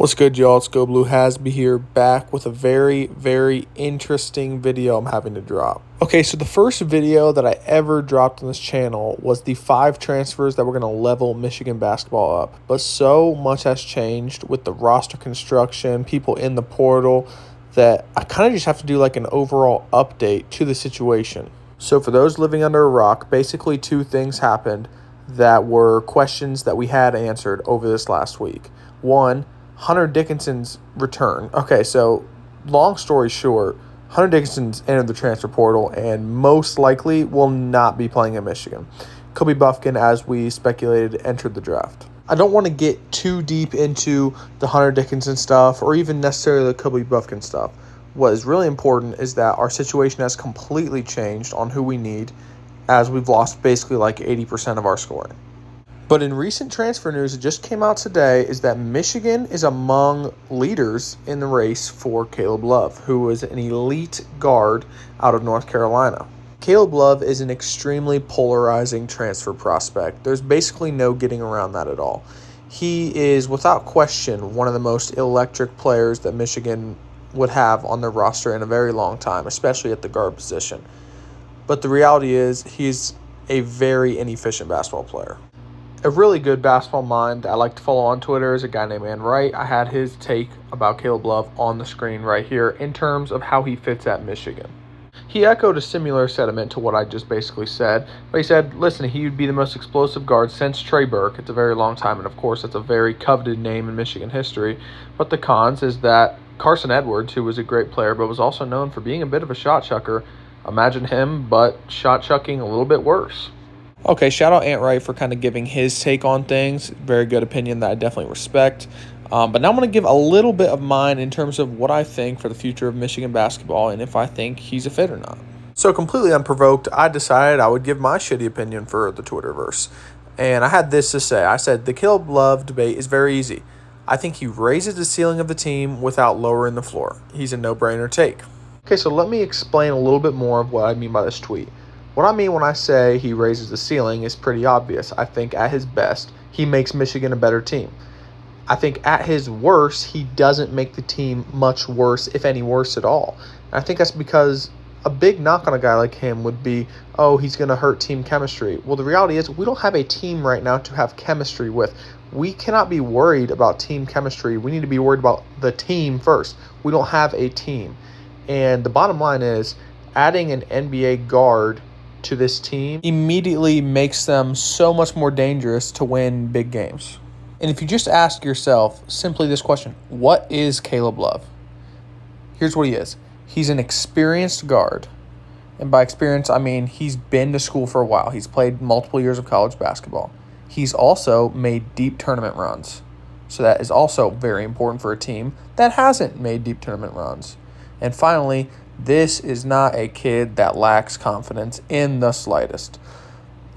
What's good, y'all? It's Go Blue Hasby here, back with a very, very interesting video I'm having to drop. Okay, so the first video that I ever dropped on this channel was the 5 transfers that were going to level Michigan basketball up. But so much has changed with the roster construction, people in the portal, that I kind of just have to do like an overall update to the situation. So for those living under a rock, basically 2 things happened that were questions that we had answered over this last week. One, Hunter Dickinson's return. Okay, so long story short, Hunter Dickinson's entered the transfer portal and most likely will not be playing at Michigan. Kobe Buffkin, as we speculated, entered the draft. I don't want to get too deep into the Hunter Dickinson stuff or even necessarily the Kobe Buffkin stuff. What is really important is that our situation has completely changed on who we need, as we've lost basically like 80% of our scoring. But in recent transfer news, it just came out today, is that Michigan is among leaders in the race for Caleb Love, who is an elite guard out of North Carolina. Caleb Love is an extremely polarizing transfer prospect. There's basically no getting around that at all. He is, without question, one of the most electric players that Michigan would have on their roster in a very long time, especially at the guard position. But the reality is he's a very inefficient basketball player. A really good basketball mind that I like to follow on Twitter is a guy named Wright. I had his take about Caleb Love on the screen right here in terms of how he fits at Michigan. He echoed a similar sentiment to what I just basically said, but he said, listen, he would be the most explosive guard since Trey Burke. It's a very long time, and of course, it's a very coveted name in Michigan history. But the cons is that Carson Edwards, who was a great player but was also known for being a bit of a shot chucker, imagine him, but shot chucking a little bit worse. Okay, shout out Ant Wright for kind of giving his take on things. Very good opinion that I definitely respect. But now I'm going to give a little bit of mine in terms of what I think for the future of Michigan basketball and if I think he's a fit or not. So completely unprovoked, I decided I would give my shitty opinion for the Twitterverse. And I had this to say. I said, the Caleb Love debate is very easy. I think he raises the ceiling of the team without lowering the floor. He's a no-brainer take. Okay, so let me explain a little bit more of what I mean by this tweet. What I mean when I say he raises the ceiling is pretty obvious. I think at his best, he makes Michigan a better team. I think at his worst, he doesn't make the team much worse, if any worse at all. And I think that's because a big knock on a guy like him would be, oh, he's going to hurt team chemistry. Well, the reality is we don't have a team right now to have chemistry with. We cannot be worried about team chemistry. We need to be worried about the team first. We don't have a team. And the bottom line is adding an NBA guard to this team immediately makes them so much more dangerous to win big games. And if you just ask yourself simply this question, what is Caleb Love? Here's what he is. He's an experienced guard. And by experience, I mean he's been to school for a while. He's played multiple years of college basketball. He's also made deep tournament runs. So that is also very important for a team that hasn't made deep tournament runs. And finally, this is not a kid that lacks confidence in the slightest.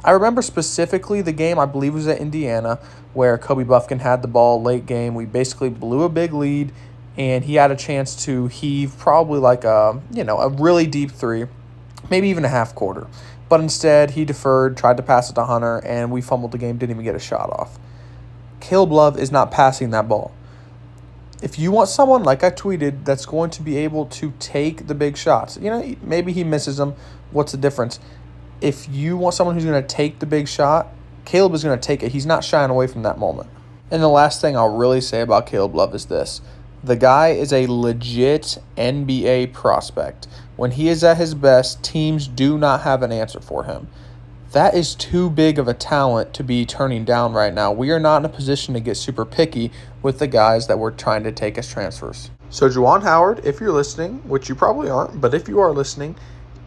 I remember specifically the game, I believe it was at Indiana, where Kobe Buffkin had the ball late game. We basically blew a big lead, and he had a chance to heave probably like a really deep three, maybe even a half quarter. But instead, he deferred, tried to pass it to Hunter, and we fumbled the game, didn't even get a shot off. Caleb Love is not passing that ball. If you want someone, like I tweeted, that's going to be able to take the big shots, maybe he misses them. What's the difference? If you want someone who's going to take the big shot, Caleb is going to take it. He's not shying away from that moment. And the last thing I'll really say about Caleb Love is this. The guy is a legit NBA prospect. When he is at his best, teams do not have an answer for him. That is too big of a talent to be turning down right now. We are not in a position to get super picky with the guys that we're trying to take as transfers. So Juwan Howard, if you're listening, which you probably aren't, but if you are listening,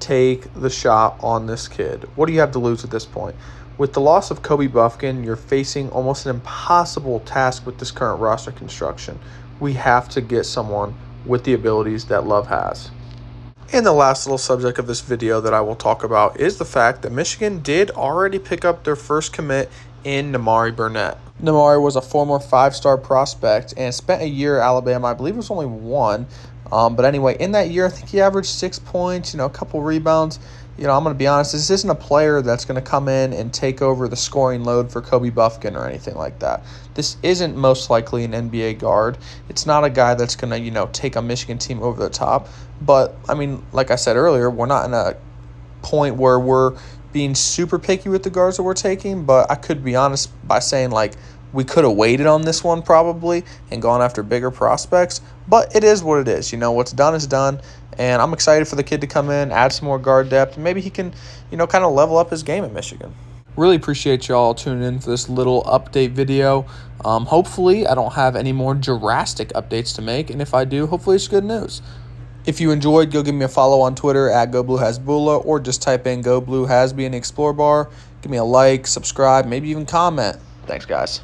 take the shot on this kid. What do you have to lose at this point? With the loss of Kobe Buffkin, you're facing almost an impossible task with this current roster construction. We have to get someone with the abilities that Love has. And the last little subject of this video that I will talk about is the fact that Michigan did already pick up their first commit in Nimari Burnett. Nimari was a former 5-star prospect and spent a year at Alabama. I believe it was only one. But anyway, in that year, I think he averaged 6 points, a couple rebounds. I'm going to be honest, this isn't a player that's going to come in and take over the scoring load for Kobe Buffkin or anything like that. This isn't most likely an NBA guard. It's not a guy that's going to, take a Michigan team over the top. But, I mean, like I said earlier, we're not in a point where we're being super picky with the guards that we're taking, but I could be honest by saying, like, we could have waited on this one probably and gone after bigger prospects, but it is what it is. What's done is done, and I'm excited for the kid to come in, add some more guard depth, and maybe he can, kind of level up his game at Michigan. Really appreciate y'all tuning in for this little update video. Hopefully, I don't have any more drastic updates to make, and if I do, hopefully it's good news. If you enjoyed, go give me a follow on Twitter at GoBlueHasBula, or just type in GoBlueHasB in the Explore bar. Give me a like, subscribe, maybe even comment. Thanks, guys.